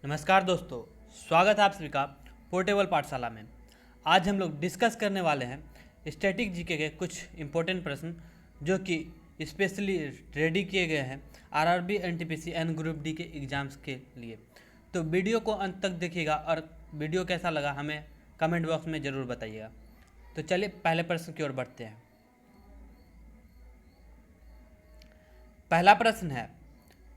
नमस्कार दोस्तों, स्वागत है आप सभी का पोर्टेबल पाठशाला में। आज हम लोग डिस्कस करने वाले हैं स्टैटिक जीके के कुछ इम्पोर्टेंट प्रश्न जो कि स्पेशली रेडी किए गए हैं RRB, NTPC and group D के एग्ज़ाम्स के लिए। तो वीडियो को अंत तक देखिएगा और वीडियो कैसा लगा हमें कमेंट बॉक्स में ज़रूर बताइएगा। तो चलिए पहले प्रश्न की ओर बढ़ते हैं। पहला प्रश्न है,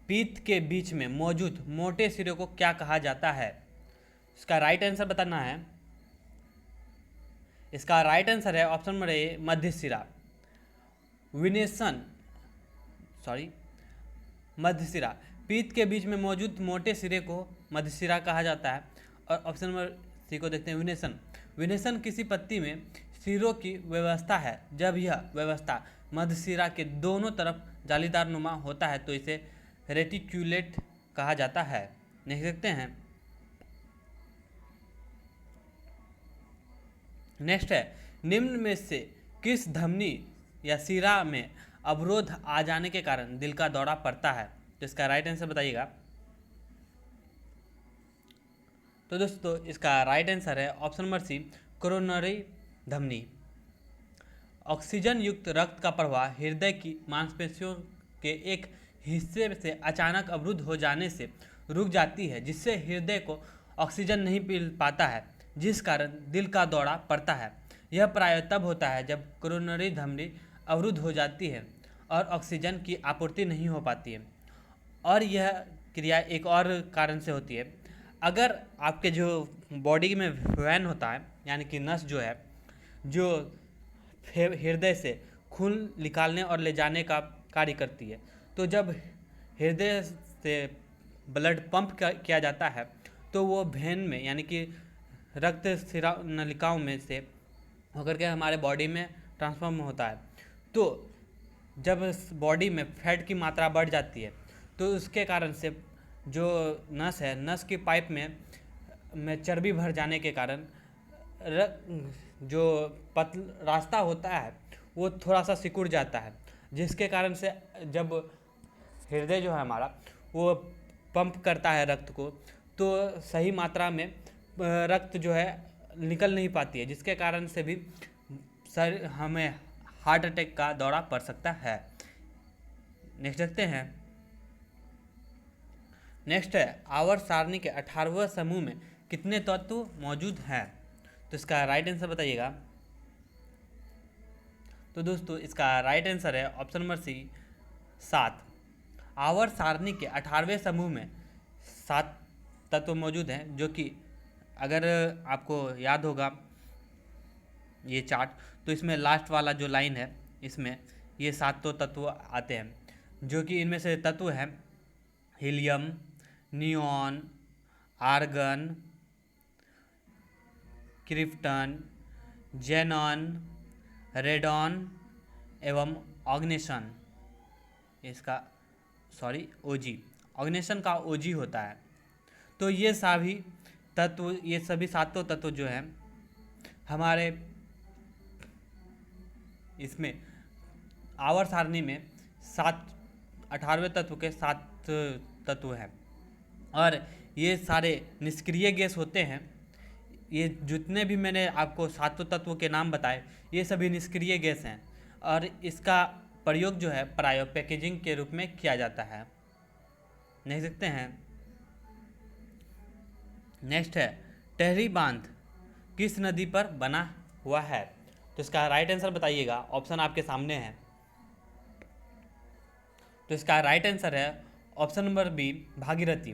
पीत के बीच में मौजूद मोटे सिरे को क्या कहा जाता है? इसका राइट आंसर बताना है। इसका राइट आंसर है ऑप्शन नंबर ए, मध्य सिरा। मध्य सिरा। पीत के बीच में मौजूद मोटे सिरे को मध्य सिरा कहा जाता है। और ऑप्शन नंबर सी को देखते हैं, विनेशन। विनेशन किसी पत्ती में सिरों की व्यवस्था है जब यह व्यवस्था मध्य सिरा के दोनों तरफ जालीदार नुमा होता है तो इसे रेटिक्यूलेट कहा जाता है। देख सकते हैं। नेक्स्ट है, निम्न में से किस धमनी या सिरा में अवरोध आ जाने के कारण दिल का दौरा पड़ता है? तो इसका राइट आंसर बताइएगा। तो दोस्तों इसका राइट आंसर है ऑप्शन नंबर सी, कोरोनरी धमनी। ऑक्सीजन युक्त रक्त का प्रवाह हृदय की मांसपेशियों के एक हिस्से से अचानक अवरुद्ध हो जाने से रुक जाती है, जिससे हृदय को ऑक्सीजन नहीं मिल पाता है, जिस कारण दिल का दौरा पड़ता है। यह प्रायः तब होता है जब कोरोनरी धमनी अवरुद्ध हो जाती है और ऑक्सीजन की आपूर्ति नहीं हो पाती है। और यह क्रिया एक और कारण से होती है। अगर आपके जो बॉडी में वैन होता है, यानी कि नस जो है, जो हृदय से खून निकालने और ले जाने का कार्य करती है, तो जब हृदय से ब्लड पंप किया जाता है तो वो वेन में, यानी कि रक्त सिरा नलिकाओं में से होकर के हमारे बॉडी में ट्रांसफॉर्म होता है। तो जब बॉडी में फैट की मात्रा बढ़ जाती है तो उसके कारण से जो नस है, नस की पाइप में चर्बी भर जाने के कारण जो रास्ता होता है वो थोड़ा सा सिकुड़ जाता है, जिसके कारण से जब हृदय जो है हमारा वो पंप करता है रक्त को, तो सही मात्रा में रक्त जो है निकल नहीं पाती है, जिसके कारण से भी हमें हार्ट अटैक का दौरा पड़ सकता है। नेक्स्ट देखते हैं। नेक्स्ट है, आवर्त सारणी के 18वें समूह में कितने तत्व मौजूद हैं? तो इसका राइट आंसर बताइएगा। तो दोस्तों इसका राइट आंसर है ऑप्शन नंबर सी, 7। आवर्त सारणी के 18वें समूह में 7 तत्व मौजूद हैं, जो कि अगर आपको याद होगा ये चार्ट, तो इसमें लास्ट वाला जो लाइन है इसमें ये 7 तत्व आते हैं, जो कि इनमें से तत्व हैं helium, neon, argon, krypton, xenon, radon एवं ऑग्नेशन। इसका ओजी, ऑग्नेशन का ओजी होता है। तो ये सभी तत्व, ये सभी 7 तत्व जो हैं हमारे इसमें आवर्त सारणी में 18वें तत्व के 7 तत्व हैं, और ये सारे निष्क्रिय गैस होते हैं। ये जितने भी मैंने आपको 7 तत्वों के नाम बताए ये सभी निष्क्रिय गैस हैं, और इसका प्रयोग जो है प्राय पैकेजिंग के रूप में किया जाता है। देख सकते हैं। नेक्स्ट है, टेहरी बांध किस नदी पर बना हुआ है? तो इसका राइट आंसर बताइएगा। ऑप्शन आपके सामने है। तो इसका राइट आंसर है option number B, Bhagirathi.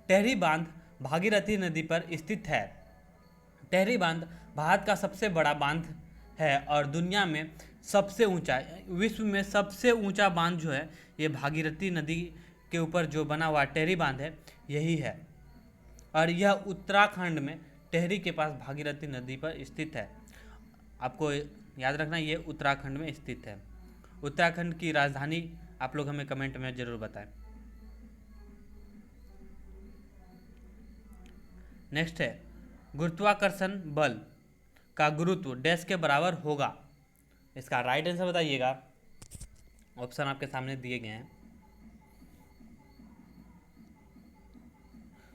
Tehri बांध भागीरथी नदी पर स्थित है। टेहरी बांध भारत का सबसे बड़ा बांध है और दुनिया में सबसे ऊंचा, विश्व में सबसे ऊंचा बांध जो है ये भागीरथी नदी के ऊपर जो बना हुआ टेहरी बांध है यही है, और यह उत्तराखंड में टेहरी के पास भागीरथी नदी पर स्थित है। आपको याद रखना ये उत्तराखंड में स्थित है। उत्तराखंड की राजधानी आप लोग हमें कमेंट में जरूर बताएं। नेक्स्ट है, गुरुत्वाकर्षण बल का गुरुत्व डैश के बराबर होगा? इसका राइट आंसर बताइएगा। ऑप्शन आपके सामने दिए गए हैं।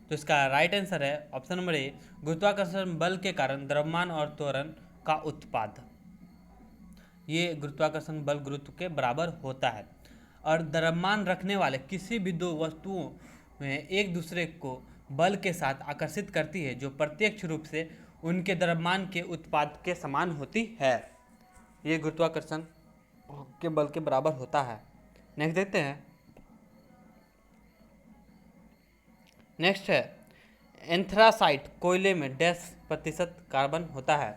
तो इसका राइट आंसर है ऑप्शन नंबर ए, गुरुत्वाकर्षण बल के कारण द्रव्यमान और त्वरण का उत्पाद। ये गुरुत्वाकर्षण बल गुरुत्व के बराबर होता है। और द्रव्यमान रखने वाले किसी भी दो वस्तुओं में एक दूसरे को बल के साथ आकर्षित करती है जो प्रत्यक्ष रूप से उनके द्रव्यमान के उत्पाद के समान होती है। ये गुरुत्वाकर्षण के बल के बराबर होता है। नेक्स्ट देखते हैं। नेक्स्ट है एंथ्रासाइट कोयले में डैश प्रतिशत कार्बन होता है।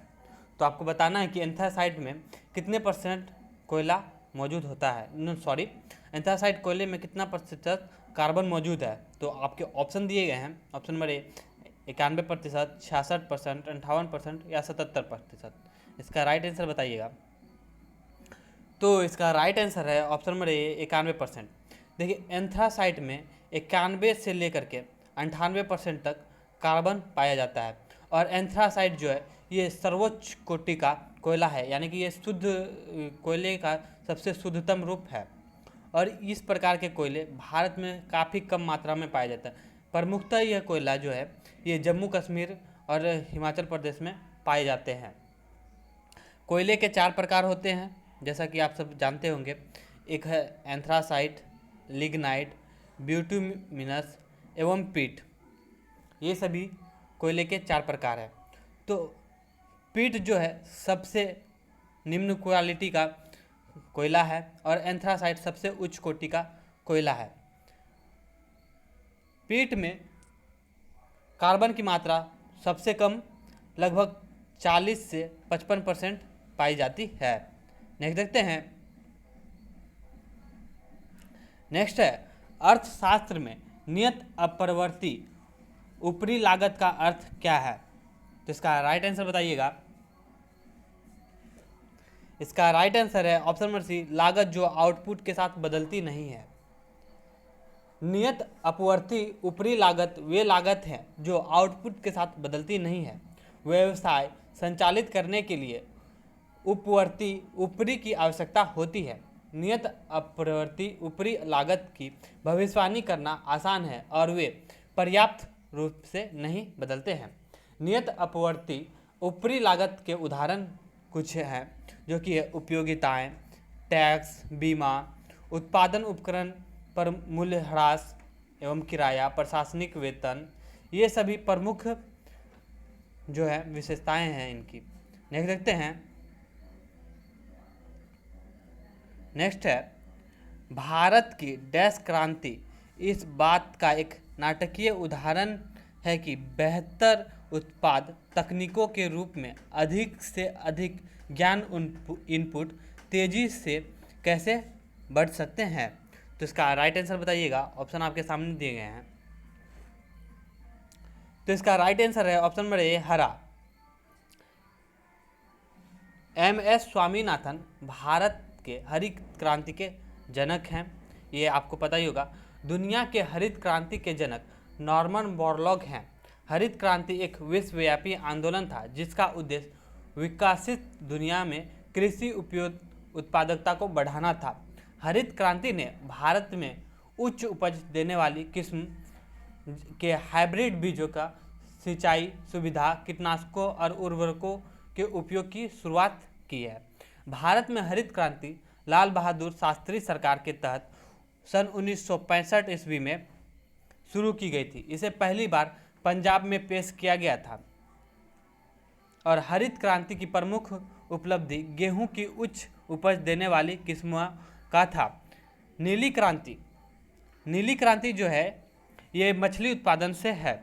तो आपको बताना है कि एंथ्रासाइट में कितने परसेंट कोयला मौजूद होता है, सॉरी, एंथ्रासाइट कोयले में कितना प्रतिशत कार्बन मौजूद है। तो आपके ऑप्शन दिए गए हैं। ऑप्शन नंबर ए 91%, 66%, 58% या 77%। इसका राइट आंसर बताइएगा। तो इसका राइट आंसर है ऑप्शन नंबर ए 91%। देखिए एंथ्रासाइट में 91 से लेकर के 98% तक कार्बन पाया जाता है। और एंथ्रासाइट जो है ये सर्वोच्च कोटि का कोयला है, यानी कि ये शुद्ध कोयले का सबसे शुद्धतम रूप है। और इस प्रकार के कोयले भारत में काफ़ी कम मात्रा में पाया जाता है। प्रमुखतः यह कोयला जो है ये जम्मू कश्मीर और हिमाचल प्रदेश में पाए जाते हैं। कोयले के 4 प्रकार होते हैं, जैसा कि आप सब जानते होंगे। एक है एंथ्रासाइट, लिग्नाइट, ब्यूटुमिनस एवं पीट। ये सभी कोयले के 4 प्रकार हैं। तो पीट जो है सबसे निम्न क्वालिटी का कोयला है और एंथ्रासाइट सबसे उच्च कोटि का कोयला है। पीट में कार्बन की मात्रा सबसे कम लगभग 40 से 55% पाई जाती है। नेक्स्ट देखते हैं। नेक्स्ट है अर्थशास्त्र में नियत अपरिवर्ती ऊपरी लागत का अर्थ क्या है। तो इसका राइट आंसर बताइएगा। इसका राइट आंसर है ऑप्शन नंबर सी, लागत जो आउटपुट के साथ बदलती नहीं है। नियत अपवर्ती ऊपरी लागत वे लागत हैं जो आउटपुट के साथ बदलती नहीं है। व्यवसाय संचालित करने के लिए उपवर्ती ऊपरी की आवश्यकता होती है। नियत अपवर्ती ऊपरी लागत की भविष्यवाणी करना आसान है और वे पर्याप्त रूप से नहीं बदलते हैं। नियत अपवर्ती ऊपरी लागत के उदाहरण कुछ हैं, जो कि है उपयोगिताएं, टैक्स, बीमा, उत्पादन उपकरण पर मूल्य ह्रास एवं किराया, प्रशासनिक वेतन। ये सभी प्रमुख जो है विशेषताएं हैं इनकी। नेक्स्ट देखते हैं। नेक्स्ट है भारत की डैश क्रांति इस बात का एक नाटकीय उदाहरण है कि बेहतर उत्पाद तकनीकों के रूप में अधिक से अधिक ज्ञान इनपुट तेजी से कैसे बढ़ सकते हैं। तो इसका राइट आंसर बताइएगा। ऑप्शन आपके सामने दिए गए हैं। तो इसका राइट आंसर है ऑप्शन नंबर ए, हरा। MS स्वामीनाथन भारत के हरित क्रांति के जनक हैं। ये आपको पता ही होगा। दुनिया के हरित क्रांति के जनक नॉर्मन बोरलॉग हैं। हरित क्रांति एक विश्वव्यापी आंदोलन था जिसका उद्देश्य विकसित दुनिया में कृषि उपयोग उत्पादकता को बढ़ाना था। हरित क्रांति ने भारत में उच्च उपज देने वाली किस्म के हाइब्रिड बीजों का सिंचाई सुविधा, कीटनाशकों और उर्वरकों के उपयोग की शुरुआत की है। भारत में हरित क्रांति लाल बहादुर शास्त्री सरकार के तहत सन 1965 ईस्वी में शुरू की गई थी। इसे पहली बार पंजाब में पेश किया गया था। और हरित क्रांति की प्रमुख उपलब्धि गेहूं की उच्च उपज देने वाली किस्मों का था। नीली क्रांति, नीली क्रांति जो है ये मछली उत्पादन से है,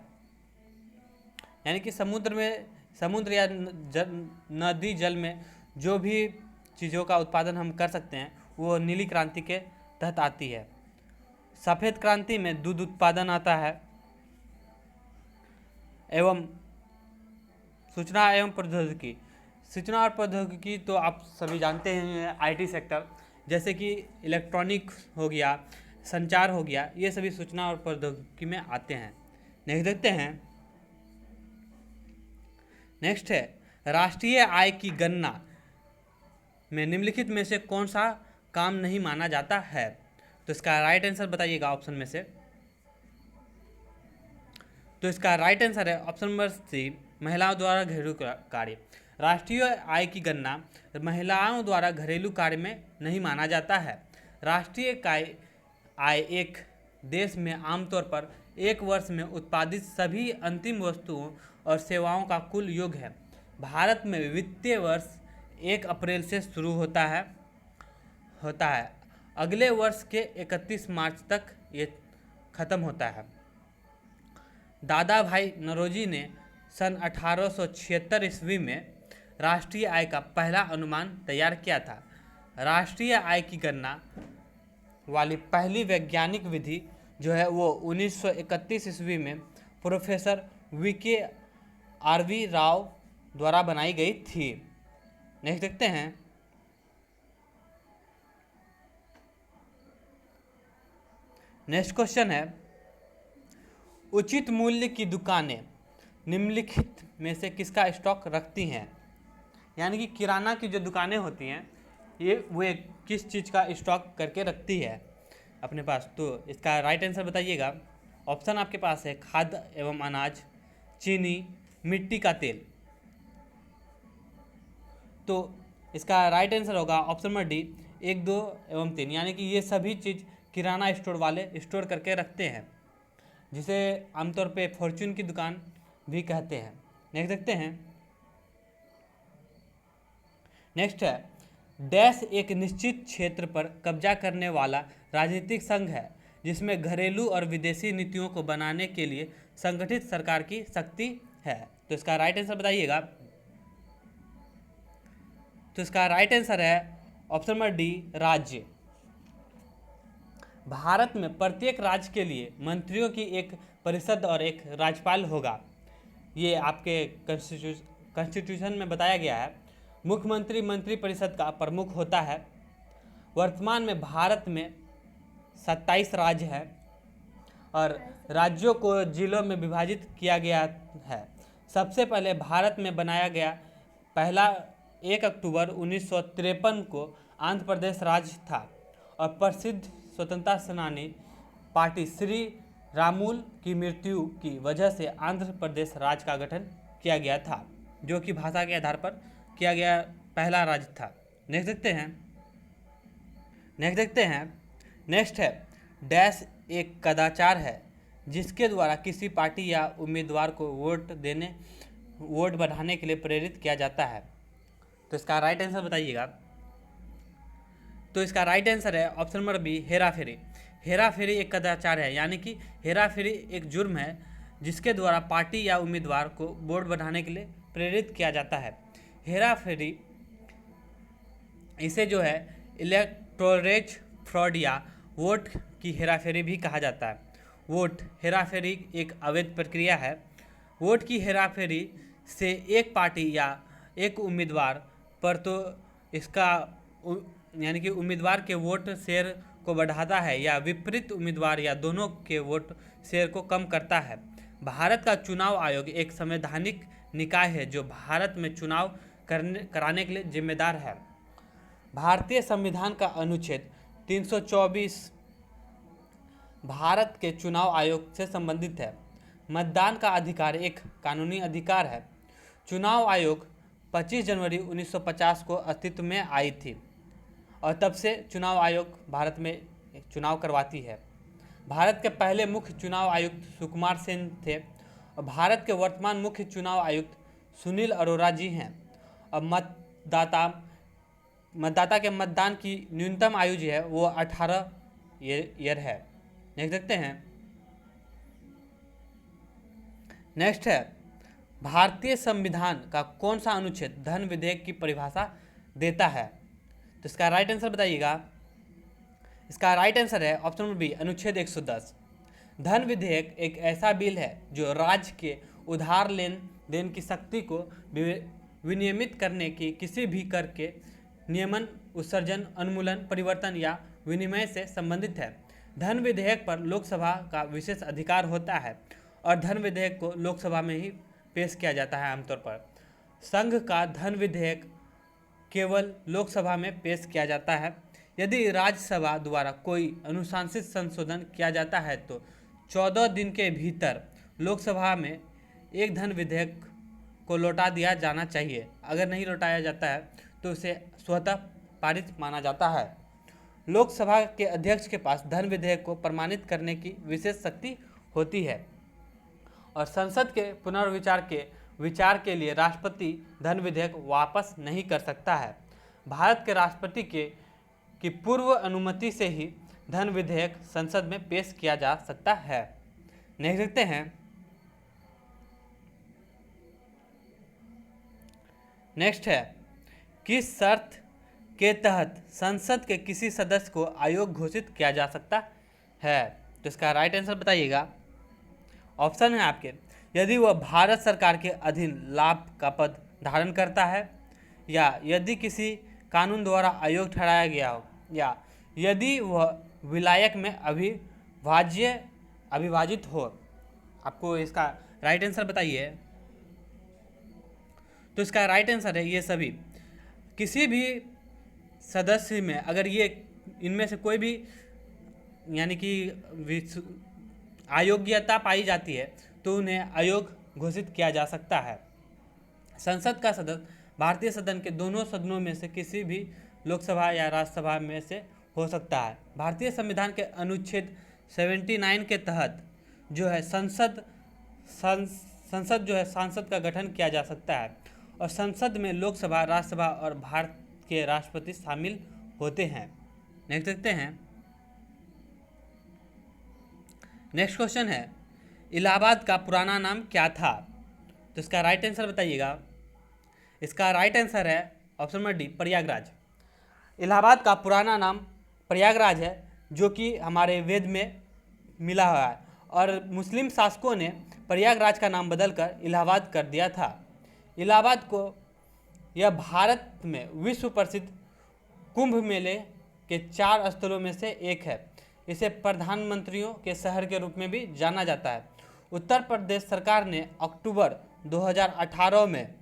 यानी कि समुद्र या नदी जल में जो भी चीज़ों का उत्पादन हम कर सकते हैं वो नीली क्रांति के तहत आती है। सफ़ेद क्रांति में दूध उत्पादन आता है एवं सूचना एवं प्रौद्योगिकी। सूचना और प्रौद्योगिकी तो आप सभी जानते हैं, IT सेक्टर जैसे कि इलेक्ट्रॉनिक हो गया, संचार हो गया, ये सभी सूचना और प्रौद्योगिकी में आते हैं। नेक्स्ट देखते हैं। नेक्स्ट है राष्ट्रीय आय की गणना में निम्नलिखित में से कौन सा काम नहीं माना जाता है। तो इसका राइट आंसर बताइएगा ऑप्शन में से। तो तो इसका राइट आंसर है ऑप्शन नंबर सी, महिलाओं द्वारा घरेलू कार्य। राष्ट्रीय आय की गणना महिलाओं द्वारा घरेलू कार्य में नहीं माना जाता है। राष्ट्रीय आय एक देश में आमतौर पर एक वर्ष में उत्पादित सभी अंतिम वस्तुओं और सेवाओं का कुल योग है। भारत में वित्तीय वर्ष 1 अप्रैल से शुरू होता है अगले वर्ष के 31 मार्च तक ये खत्म होता है। दादा भाई नौरोजी ने सन 1876 ईस्वी में राष्ट्रीय आय का पहला अनुमान तैयार किया था। राष्ट्रीय आय की गणना वाली पहली वैज्ञानिक विधि जो है वो 1931 ईस्वी में प्रोफेसर VK राव द्वारा बनाई गई थी। नेक्स्ट देखते हैं। नेक्स्ट क्वेश्चन है, उचित मूल्य की दुकानें निम्नलिखित में से किसका स्टॉक रखती हैं? यानी कि किराना की जो दुकानें होती हैं ये वो किस चीज़ का स्टॉक करके रखती है अपने पास? तो इसका राइट आंसर बताइएगा। ऑप्शन आपके पास है खाद्य एवं अनाज, चीनी, मिट्टी का तेल। तो इसका राइट आंसर होगा ऑप्शन नंबर डी, 1, 2 एवं 3। यानी कि ये सभी चीज़ किराना स्टोर वाले स्टोर करके रखते हैं, जिसे आमतौर पे फॉर्च्यून की दुकान भी कहते हैं। नेक्स्ट देखते हैं। नेक्स्ट है, डैश एक निश्चित क्षेत्र पर कब्जा करने वाला राजनीतिक संघ है जिसमें घरेलू और विदेशी नीतियों को बनाने के लिए संगठित सरकार की शक्ति है। तो इसका राइट आंसर बताइएगा। तो इसका राइट आंसर है ऑप्शन नंबर डी, राज्य। भारत में प्रत्येक राज्य के लिए मंत्रियों की एक परिषद और एक राज्यपाल होगा। ये आपके कॉन्स्टिट्यूशन में बताया गया है। मुख्यमंत्री मंत्रिपरिषद का प्रमुख होता है। वर्तमान में भारत में 27 राज्य हैं और राज्यों को जिलों में विभाजित किया गया है। सबसे पहले भारत में बनाया गया पहला 1 अक्टूबर 1953 को आंध्र प्रदेश राज्य था और प्रसिद्ध स्वतंत्रता सेनानी पार्टी श्री रामुल की मृत्यु की वजह से आंध्र प्रदेश राज्य का गठन किया गया था, जो कि भाषा के आधार पर किया गया पहला राज्य था। नेक्स्ट देखते हैं। नेक्स्ट है, डैश एक कदाचार है जिसके द्वारा किसी पार्टी या उम्मीदवार को वोट बढ़ाने के लिए प्रेरित किया जाता है। तो इसका राइट आंसर बताइएगा। तो इसका राइट आंसर है ऑप्शन नंबर बी, हेरा फेरी। हेरा फेरी एक कदाचार है, यानी कि हेरा फेरी एक जुर्म है जिसके द्वारा पार्टी या उम्मीदवार को वोट बढ़ाने के लिए प्रेरित किया जाता है। हेरा फेरी इसे जो है इलेक्टोरल फ्रॉड या वोट की हेराफेरी भी कहा जाता है। वोट हेराफेरी एक अवैध प्रक्रिया है। वोट की हेराफेरी से एक पार्टी या एक उम्मीदवार पर तो इसका यानी कि उम्मीदवार के वोट शेयर को बढ़ाता है या विपरीत उम्मीदवार या दोनों के वोट शेयर को कम करता है। भारत का चुनाव आयोग एक संवैधानिक निकाय है जो भारत में चुनाव कराने के लिए जिम्मेदार है। भारतीय संविधान का अनुच्छेद 324 भारत के चुनाव आयोग से संबंधित है। मतदान का अधिकार एक कानूनी अधिकार है। चुनाव आयोग 25 जनवरी 1950 को अस्तित्व में आई थी और तब से चुनाव आयोग भारत में चुनाव करवाती है। भारत के पहले मुख्य चुनाव आयुक्त सुकुमार सेन थे और भारत के वर्तमान मुख्य चुनाव आयुक्त सुनील अरोड़ा जी हैं। अब मतदाता के मतदान की न्यूनतम आयु जो है वो 18 ईयर है। नेक्स्ट देखते हैं। नेक्स्ट है, भारतीय संविधान का कौन सा अनुच्छेद धन विधेयक की परिभाषा देता है? तो इसका राइट आंसर बताइएगा। इसका राइट आंसर है ऑप्शन नंबर बी, अनुच्छेद 110। धन विधेयक एक ऐसा बिल है जो राज्य के उधार लेन देन की शक्ति को विनियमित करने की किसी भी कर के नियमन, उत्सर्जन, उन्मूलन, परिवर्तन या विनिमय से संबंधित है। धन विधेयक पर लोकसभा का विशेष अधिकार होता है और धन विधेयक को लोकसभा में ही पेश किया जाता है आमतौर पर। संघ का धन विधेयक केवल लोकसभा में पेश किया जाता है। यदि राज्यसभा द्वारा कोई अनुशासित संशोधन किया जाता है तो 14 दिन के भीतर लोकसभा में एक धन विधेयक को लौटा दिया जाना चाहिए। अगर नहीं लौटाया जाता है तो उसे स्वतः पारित माना जाता है। लोकसभा के अध्यक्ष के पास धन विधेयक को प्रमाणित करने की विशेष शक्ति होती है और संसद के पुनर्विचार के विचार के लिए राष्ट्रपति धन विधेयक वापस नहीं कर सकता है। भारत के राष्ट्रपति की पूर्व अनुमति से ही धन विधेयक संसद में पेश किया जा सकता है। नेक्स्ट देखते हैं। नेक्स्ट है, किस शर्त के तहत संसद के किसी सदस्य को आयोग घोषित किया जा सकता है? तो इसका राइट आंसर बताइएगा। ऑप्शन है आपके, यदि वह भारत सरकार के अधीन लाभ का पद धारण करता है, या यदि किसी कानून द्वारा आयोग ठहराया गया हो, या यदि वह विलायक में अविभाजित हो। आपको इसका राइट आंसर बताइए। तो इसका राइट आंसर है ये सभी। किसी भी सदस्य में अगर ये इनमें से कोई भी यानी कि अयोग्यता पाई जाती है तो उन्हें अयोग्य घोषित किया जा सकता है। संसद का सदस्य भारतीय सदन के दोनों सदनों में से किसी भी लोकसभा या राज्यसभा में से हो सकता है। भारतीय संविधान के अनुच्छेद 79 के तहत जो है संसद जो है सांसद का गठन किया जा सकता है और संसद में लोकसभा, राज्यसभा और भारत के राष्ट्रपति शामिल होते हैं। नेक्स्ट देखते हैं। नेक्स्ट क्वेश्चन है, इलाहाबाद का पुराना नाम क्या था? तो इसका राइट आंसर बताइएगा। इसका राइट आंसर है option number D, Prayagraj. Allahabad का पुराना नाम प्रयागराज है, जो कि हमारे वेद में मिला हुआ है और मुस्लिम शासकों ने प्रयागराज का नाम बदलकर इलाहाबाद कर दिया था। इलाहाबाद को यह भारत में विश्व प्रसिद्ध कुंभ मेले के 4 स्थलों में से एक है। इसे प्रधानमंत्रियों के शहर के रूप में भी जाना जाता है। उत्तर प्रदेश सरकार ने अक्टूबर 2018 में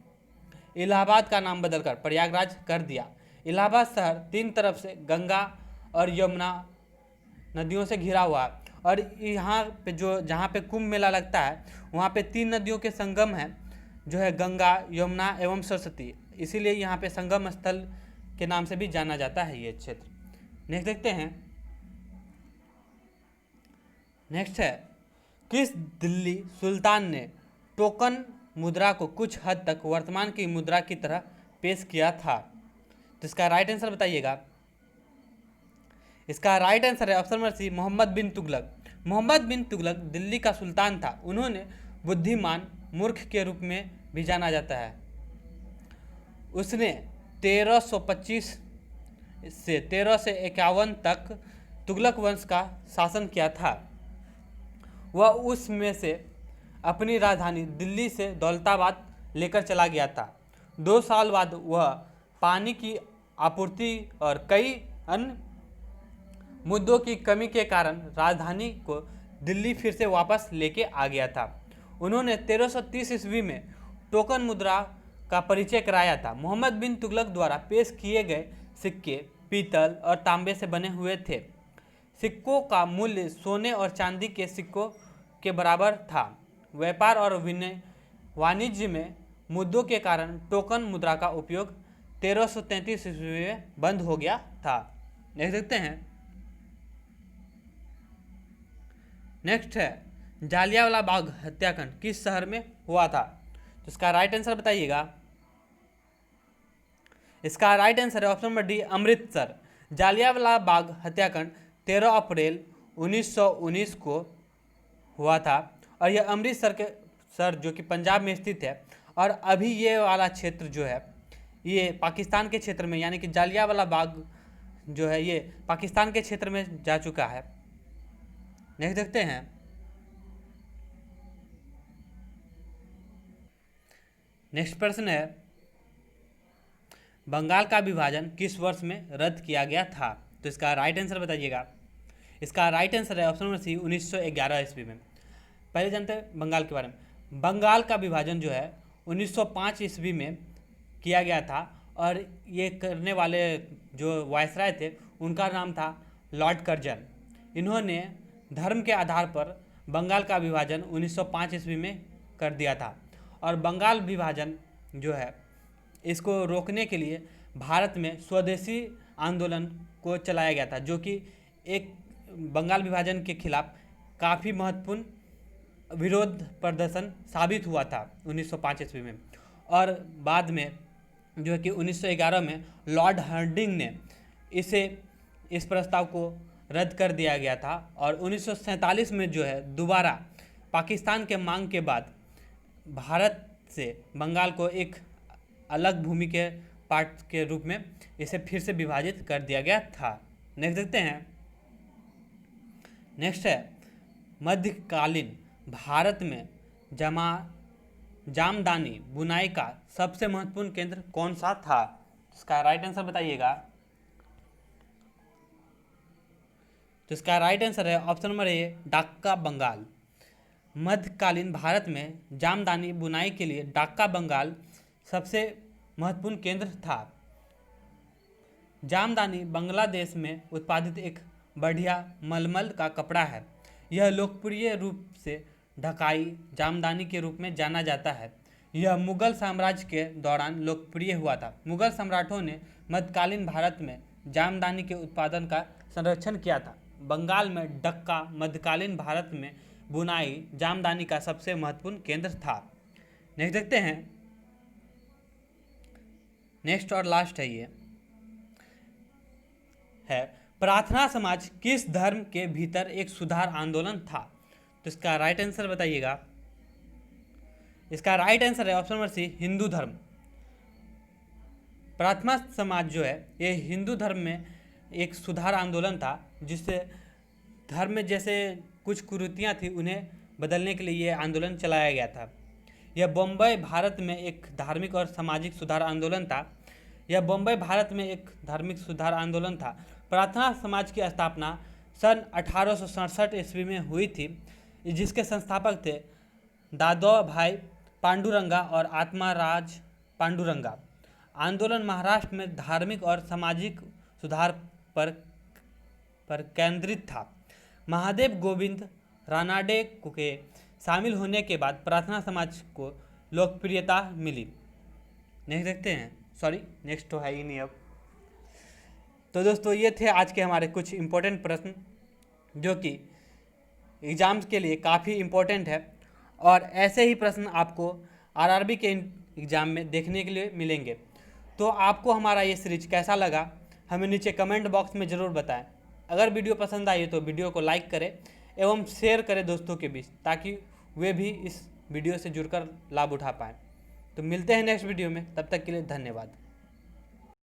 इलाहाबाद का नाम बदलकर प्रयागराज कर दिया। इलाहाबाद शहर 3 तरफ से गंगा और यमुना नदियों से घिरा हुआ है और यहाँ पे जहाँ पे कुंभ मेला लगता है वहाँ पे 3 नदियों के संगम है, जो है गंगा, यमुना एवं सरस्वती। इसीलिए यहाँ पे संगम स्थल के नाम से भी जाना जाता है ये क्षेत्र। नेक्स्ट देखते हैं। नेक्स्ट है, किस दिल्ली सुल्तान ने टोकन मुद्रा को कुछ हद तक वर्तमान की मुद्रा की तरह पेश किया था? तो इसका राइट आंसर बताइएगा। इसका राइट आंसर है ऑप्शन नंबर सी, मोहम्मद बिन तुगलक। मोहम्मद बिन तुगलक दिल्ली का सुल्तान था। उन्होंने बुद्धिमान मूर्ख के रूप में भी जाना जाता है। उसने 1325 से 1351 तक तुगलक वंश का शासन किया था। वह उसमें से अपनी राजधानी दिल्ली से दौलताबाद लेकर चला गया था। 2 साल बाद वह पानी की आपूर्ति और कई अन्य मुद्दों की कमी के कारण राजधानी को दिल्ली फिर से वापस लेके आ गया था। उन्होंने 1330 ईस्वी में टोकन मुद्रा का परिचय कराया था। मोहम्मद बिन तुगलक द्वारा पेश किए गए सिक्के पीतल और तांबे से बने हुए थे। सिक्कों का मूल्य सोने और चांदी के सिक्कों के बराबर था। व्यापार और वाणिज्य में मुद्दों के कारण टोकन मुद्रा का उपयोग 1333 ईस्वी में बंद हो गया था। नेक्स्ट देखते हैं। नेक्स्ट है, जालियांवाला बाग हत्याकांड किस शहर में हुआ था? तो इसका राइट आंसर बताइएगा। इसका राइट आंसर है option number D, Amritsar. Jallianwala Bagh हत्याकांड 13 अप्रैल 1919 को हुआ था और यह अमृतसर जो कि पंजाब में स्थित है। और अभी ये वाला क्षेत्र जो है ये पाकिस्तान के क्षेत्र में, यानी कि जालियांवाला बाग जो है ये पाकिस्तान के क्षेत्र में जा चुका है। नेक्स्ट देखते हैं। नेक्स्ट प्रश्न है, बंगाल का विभाजन किस वर्ष में रद्द किया गया था? तो इसका राइट आंसर बताइएगा। इसका राइट आंसर है ऑप्शन नंबर सी, 1911 ईस्वी में। पहले जानते हैं बंगाल के बारे में। बंगाल का विभाजन जो है 1905 ईस्वी में किया गया था और ये करने वाले जो वायसराय थे उनका नाम था लॉर्ड कर्जन। इन्होंने धर्म के आधार पर बंगाल का विभाजन 1905 ईस्वी में कर दिया था। और बंगाल विभाजन जो है इसको रोकने के लिए भारत में स्वदेशी आंदोलन को चलाया गया था, जो कि एक बंगाल विभाजन के खिलाफ काफ़ी महत्वपूर्ण विरोध प्रदर्शन साबित हुआ था 1905 ईस्वी में। और बाद में जो है कि 1911 में लॉर्ड हार्डिंग ने इस प्रस्ताव को रद्द कर दिया गया था। और 1947 में जो है दोबारा पाकिस्तान के मांग के बाद भारत से बंगाल को एक अलग भूमि के पार्ट के रूप में इसे फिर से विभाजित कर दिया गया था। नेक्स्ट देखते हैं। नेक्स्ट है मध्यकालीन भारत में जामदानी बुनाई का सबसे महत्वपूर्ण केंद्र कौन सा था? इसका राइट आंसर बताइएगा। तो इसका राइट आंसर है option number A, Dhaka Bengal. मध्यकालीन भारत में जामदानी बुनाई के लिए ढाका बंगाल सबसे महत्वपूर्ण केंद्र था। जामदानी बांग्लादेश में उत्पादित एक बढ़िया मलमल का कपड़ा है। यह लोकप्रिय रूप से ढकाई जामदानी के रूप में जाना जाता है। यह मुगल साम्राज्य के दौरान लोकप्रिय हुआ था। मुगल सम्राटों ने मध्यकालीन भारत में जामदानी के उत्पादन का संरक्षण किया था। बंगाल में ढक्का मध्यकालीन भारत में बुनाई जामदानी का सबसे महत्वपूर्ण केंद्र था। नेक्स्ट देखते हैं। नेक्स्ट और लास्ट है, ये है प्रार्थना समाज किस धर्म के भीतर एक सुधार आंदोलन था? तो इसका राइट आंसर बताइएगा। इसका राइट आंसर है ऑप्शन नंबर सी, हिंदू धर्म। प्रार्थना समाज जो है ये हिंदू धर्म में एक सुधार आंदोलन था, जिससे धर्म में जैसे कुछ कुरीतियाँ थी उन्हें बदलने के लिए ये आंदोलन चलाया गया था। यह बम्बई भारत में एक धार्मिक और सामाजिक सुधार आंदोलन था। प्रार्थना समाज की स्थापना सन 1867 ईस्वी में हुई थी, जिसके संस्थापक थे दादो भाई पांडुरंगा और आत्माराज पांडुरंगा। आंदोलन महाराष्ट्र में धार्मिक और सामाजिक सुधार पर केंद्रित था। महादेव गोविंद रानाडे के शामिल होने के बाद प्रार्थना समाज को लोकप्रियता मिली। नेक्स्ट देखते हैं। सॉरी, नेक्स्ट तो है ही नहीं अब। तो दोस्तों ये थे आज के हमारे कुछ इम्पोर्टेंट प्रश्न, जो कि एग्ज़ाम्स के लिए काफ़ी इम्पोर्टेंट है। और ऐसे ही प्रश्न आपको आरआरबी के एग्ज़ाम में देखने के लिए मिलेंगे। तो आपको हमारा ये सीरीज कैसा लगा हमें नीचे कमेंट बॉक्स में ज़रूर बताएं। अगर वीडियो पसंद आई तो वीडियो को लाइक करें एवं शेयर करें दोस्तों के बीच, ताकि वे भी इस वीडियो से जुड़कर लाभ उठा पाएँ। तो मिलते हैं नेक्स्ट वीडियो में, तब तक के लिए धन्यवाद।